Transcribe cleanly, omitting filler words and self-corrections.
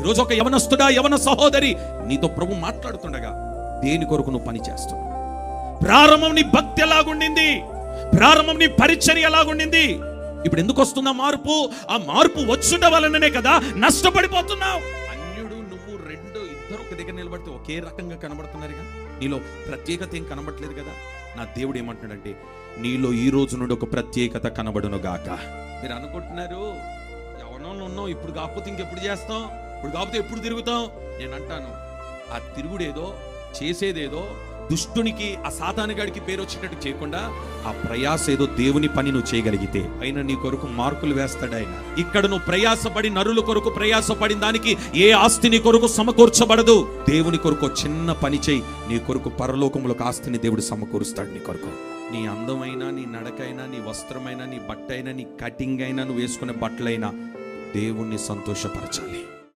ఈరోజు ఒక యవనస్తుడా, యవన సహోదరి, నీతో ప్రభు మాట్లాడుతుండగా దేని కొరకు నువ్వు పని చేస్తున్నావు? ప్రారంభం నీ భక్తి ఎలాగుండింది, ప్రారంభం నీ పరిచర్య ఎలాగుండింది. ఇప్పుడు ఎందుకు వస్తున్నా మార్పు? ఆ మార్పు వచ్చుట వలననే కదా నష్టపడిపోతున్నావు. అన్యుడు నువ్వు ఇద్దరు ఒక దగ్గర నిలబడితే ఒకే రకంగా కనబడుతున్నారుగా, నీలో ప్రత్యేకత ఏం కనబడట్లేదు కదా. నా దేవుడు ఏమంటున్నాడంటే, నీలో ఈ రోజు నుండి ఒక ప్రత్యేకత కనబడును గాక. మీరు అనుకుంటున్నారు ఎవరో ఉన్నావు, ఇప్పుడు కాకపోతే ఇంకెప్పుడు చేస్తాం, ఇప్పుడు కాకపోతే ఎప్పుడు తిరుగుతాం. నేను అంటాను, ఆ తిరుగుడేదో చేసేదేదో దుష్టునికి, ఆ సాతానుగాడికి పేరు వచ్చేటట్టు చేయకుండా ఆ ప్రయాస ఏదో దేవుని పని నువ్వు చేయగలిగితే ఆయన నీ కొరకు మార్కులు వేస్తాడు. ఆయన ఇక్కడ నువ్వు ప్రయాసపడి నరుల కొరకు ప్రయాసపడిన దానికి ఏ ఆస్తి నీ కొరకు సమకూర్చబడదు. దేవుని కొరకు చిన్న పని చేయి, నీ కొరకు పరలోకములకు ఆస్తిని దేవుడు సమకూరుస్తాడు. నీ కొరకు నీ అందమైనా, నీ నడకైనా, నీ వస్త్రమైనా, నీ బట్ట అయినా, నీ కటింగ్ అయినా, నువ్వు వేసుకునే బట్టలైనా దేవుణ్ణి సంతోషపరచాలి.